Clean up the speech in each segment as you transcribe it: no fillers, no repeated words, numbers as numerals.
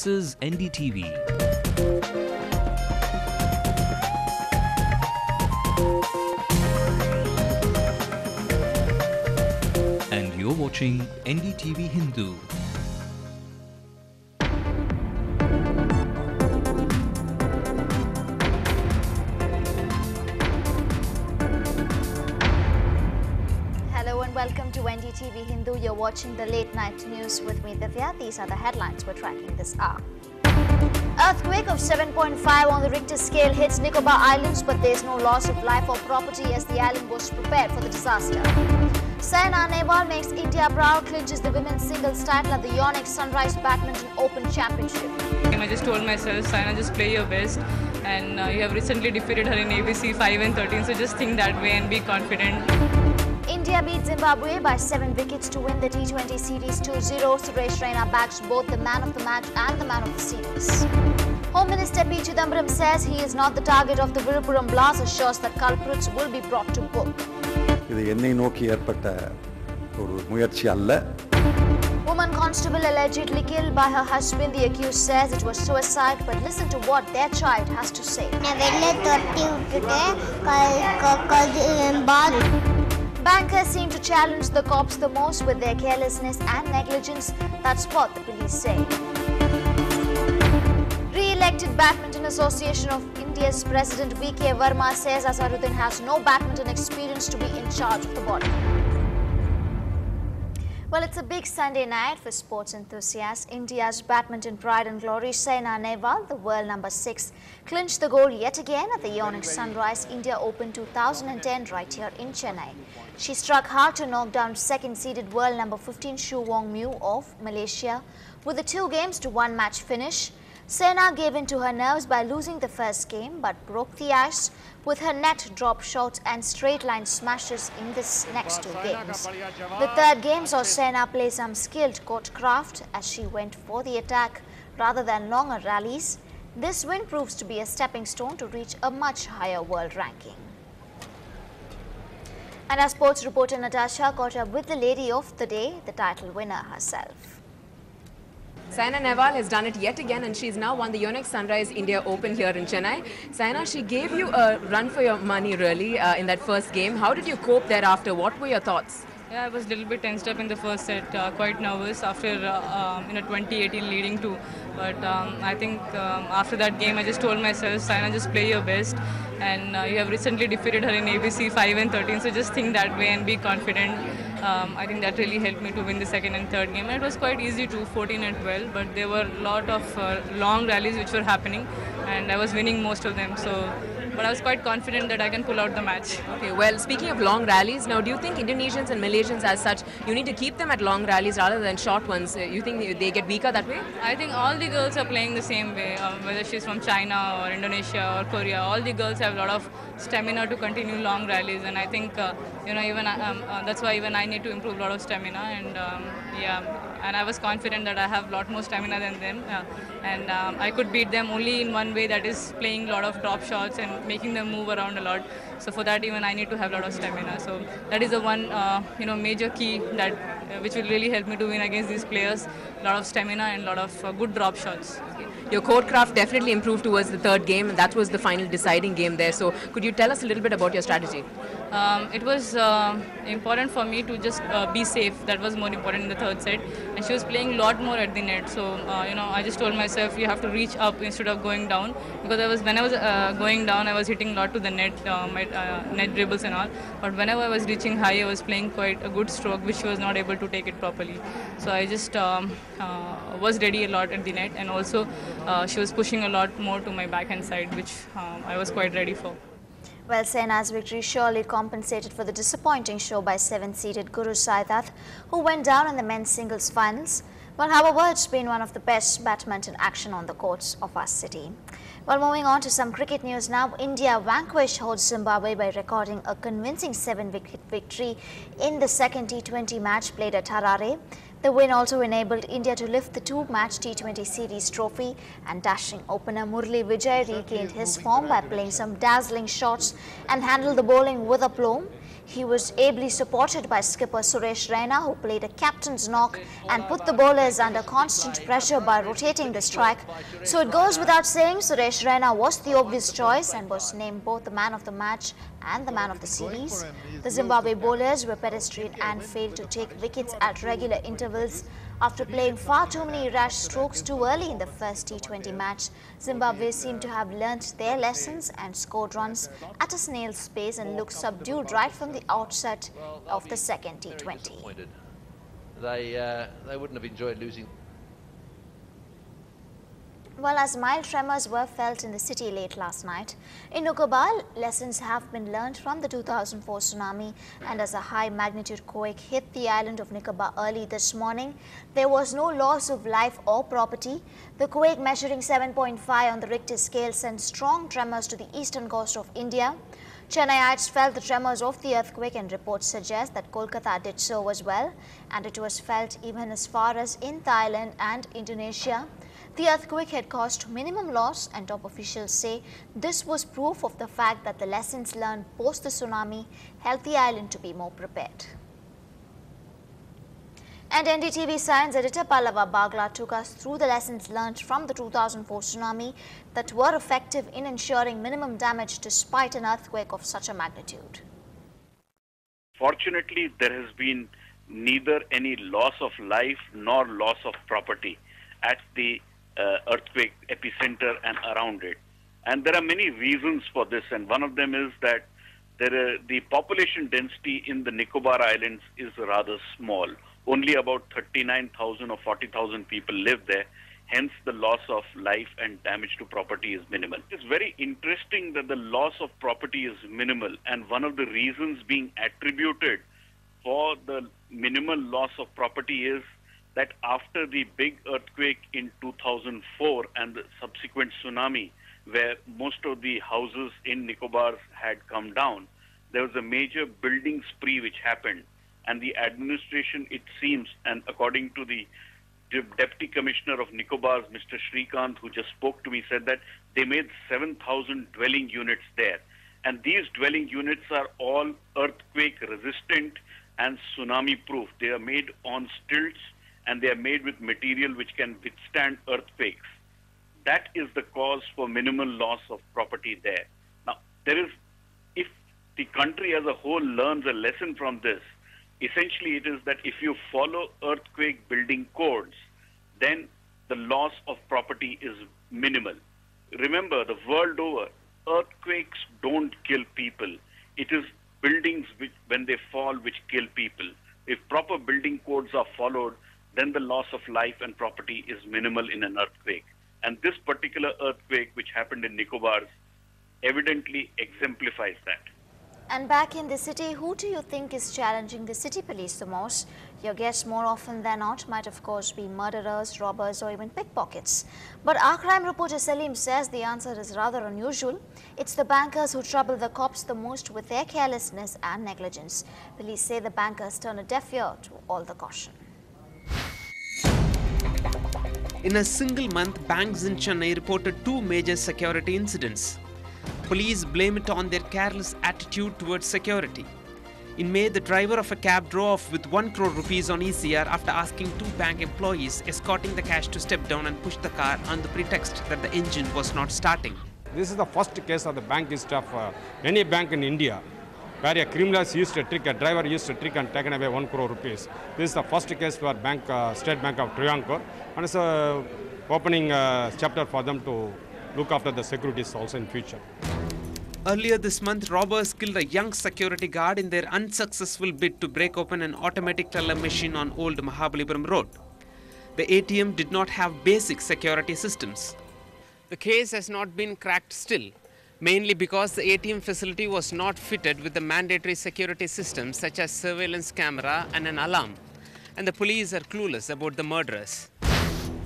This is NDTV. And you're watching Ndtv-Hindu. Hello and welcome to Ndtv-Hindu. You're watching the late night news with me, Divya. These are the headlines we're tracking this hour. Earthquake of 7.5 on the Richter scale hits Nicobar Islands, but there's no loss of life or property as the island was prepared for the disaster. Saina Nehwal makes India proud, clinches the women's singles title at the Yonex Sunrise Badminton Open Championship. I just told myself, Saina, just play your best, and you have recently defeated her in ABC 5 and 13, so just think that way and be confident. India beat Zimbabwe by 7 wickets to win the T20 series 2-0. Suresh Raina backs both the man of the match and the man of the series. Home Minister P. Chidambaram says he is not the target of the Virupuram blast, assures that culprits will be brought to book. Woman constable allegedly killed by her husband. The accused says it was suicide, but listen to what their child has to say. Bankers seem to challenge the cops the most with their carelessness and negligence. That's what the police say. Re-elected Badminton Association of India's President V.K. Verma says Azharuddin has no badminton experience to be in charge of the body. Well, it's a big Sunday night for sports enthusiasts. India's badminton pride and glory, Saina Nehwal, the world number 6, clinched the gold yet again at the Yonex Sunrise India Open 2010 right here in Chennai. She struck hard to knock down second-seeded world number 15 Shu Wong Mew of Malaysia with a 2-1 match finish. Saina gave in to her nerves by losing the first game but broke the ice with her net drop shots and straight-line smashes in this next 2 games. The third game saw Saina play some skilled court craft as she went for the attack rather than longer rallies. This win proves to be a stepping stone to reach a much higher world ranking. And our sports reporter Natasha caught up with the lady of the day, the title winner herself. Saina Nehwal has done it yet again, and she's now won the Yonex Sunrise India Open here in Chennai. Saina, she gave you a run for your money really in that first game. How did you cope thereafter? What were your thoughts? Yeah, I was a little bit tensed up in the first set, quite nervous after 2018 leading to. But I think after that game, I just told myself, Saina, just play your best. And you have recently defeated her in ABC 5 and 13, so just think that way and be confident. I think that really helped me to win the second and third game. And it was quite easy too, 14 and 12, but there were a lot of long rallies which were happening, and I was winning most of them. But I was quite confident that I can pull out the match. Okay, well, speaking of long rallies, now do you think Indonesians and Malaysians as such, you need to keep them at long rallies rather than short ones? You think they get weaker that way? I think all the girls are playing the same way, whether she's from China or Indonesia or Korea. All the girls have a lot of stamina to continue long rallies, and I think even that's why even I need to improve a lot of stamina. And and I was confident that I have a lot more stamina than them, and I could beat them only in one way, that is playing a lot of top shots and making them move around a lot. So for that, even I need to have a lot of stamina. So that is the one major key that which will really help me to win against these players. A lot of stamina and a lot of good drop shots. Your court craft definitely improved towards the third game, and that was the final deciding game there. So could you tell us a little bit about your strategy? It was important for me to just be safe. That was more important in the third set. And she was playing a lot more at the net. So, I just told myself you have to reach up instead of going down. Because when I was going down, I was hitting a lot to the net, my net dribbles and all. But whenever I was reaching high, I was playing quite a good stroke, which she was not able to take it properly. So I just was ready a lot at the net. And also, she was pushing a lot more to my backhand side, which I was quite ready for. Well, Saina's victory surely compensated for the disappointing show by 7th-seeded Guru Saitath, who went down in the men's singles finals. Well, however, it's been one of the best badminton action on the courts of our city. Well, moving on to some cricket news now. India vanquished host Zimbabwe by recording a convincing 7-wicket victory in the second T20 match played at Harare. The win also enabled India to lift the 2-match T20 series trophy, and dashing opener Murli Vijay regained his form by playing some dazzling shots and handled the bowling with aplomb. He was ably supported by skipper Suresh Raina, who played a captain's knock and put the bowlers under constant pressure by rotating the strike. So it goes without saying, Suresh Raina was the obvious choice and was named both the man of the match and the man of the series. The Zimbabwe bowlers were pedestrian and failed to take wickets at regular intervals. After playing far too many rash strokes too early in the first T20 match, Zimbabwe seemed to have learnt their lessons and scored runs at a snail's pace and looked subdued right from the outset of the second T20. They wouldn't have enjoyed losing. Well, as mild tremors were felt in the city late last night, in Nicobar, lessons have been learned from the 2004 tsunami, and as a high-magnitude quake hit the island of Nicobar early this morning, there was no loss of life or property. The quake, measuring 7.5 on the Richter scale, sent strong tremors to the eastern coast of India. Chennaiites felt the tremors of the earthquake, and reports suggest that Kolkata did so as well, and it was felt even as far as in Thailand and Indonesia. The earthquake had caused minimum loss, and top officials say this was proof of the fact that the lessons learned post the tsunami helped the island to be more prepared. And NDTV Science editor Pallava Bagla took us through the lessons learned from the 2004 tsunami that were effective in ensuring minimum damage despite an earthquake of such a magnitude. Fortunately, there has been neither any loss of life nor loss of property at the earthquake epicenter and around it. And there are many reasons for this, and one of them is that the population density in the Nicobar Islands is rather small. Only about 39,000 or 40,000 people live there. Hence, the loss of life and damage to property is minimal. It's very interesting that the loss of property is minimal, and one of the reasons being attributed for the minimal loss of property is that after the big earthquake in 2004 and the subsequent tsunami, where most of the houses in Nicobar had come down, there was a major building spree which happened. And the administration, it seems, and according to the Deputy Commissioner of Nicobar, Mr. Shrikant, who just spoke to me, said that they made 7,000 dwelling units there. And these dwelling units are all earthquake resistant and tsunami proof. They are made on stilts, and they are made with material which can withstand earthquakes. That is the cause for minimal loss of property there. Now, if the country as a whole learns a lesson from this, essentially it is that if you follow earthquake building codes, then the loss of property is minimal. Remember, the world over, earthquakes don't kill people. It is buildings which, when they fall, which kill people. If proper building codes are followed, then the loss of life and property is minimal in an earthquake. And this particular earthquake, which happened in Nicobar, evidently exemplifies that. And back in the city, who do you think is challenging the city police the most? Your guess more often than not might of course be murderers, robbers or even pickpockets. But our crime reporter Salim says the answer is rather unusual. It's the bankers who trouble the cops the most with their carelessness and negligence. Police say the bankers turn a deaf ear to all the caution. In a single month, banks in Chennai reported 2 major security incidents. Police blame it on their careless attitude towards security. In May, the driver of a cab drove off with 1 crore rupees on ECR after asking 2 bank employees escorting the cash to step down and push the car on the pretext that the engine was not starting. This is the first case of the bank history of any bank in India, where a criminal used a trick, a driver used a trick and taken away 1 crore rupees. This is the first case for State Bank of Trivankar, and it's an opening chapter for them to look after the securities also in future. Earlier this month, robbers killed a young security guard in their unsuccessful bid to break open an automatic teller machine on Old Mahabalipuram Road. The ATM did not have basic security systems. The case has not been cracked still, mainly because the ATM facility was not fitted with the mandatory security systems such as surveillance camera and an alarm, and the police are clueless about the murderers.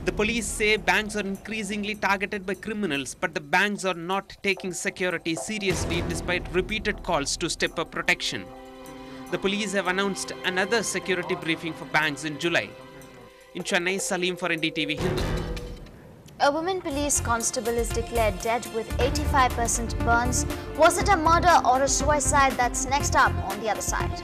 The police say banks are increasingly targeted by criminals, but the banks are not taking security seriously despite repeated calls to step up protection. The police have announced another security briefing for banks in July. In Chennai, Salim for NDTV Hindu. A woman police constable is declared dead with 85% burns. Was it a murder or a suicide? That's next up on the other side.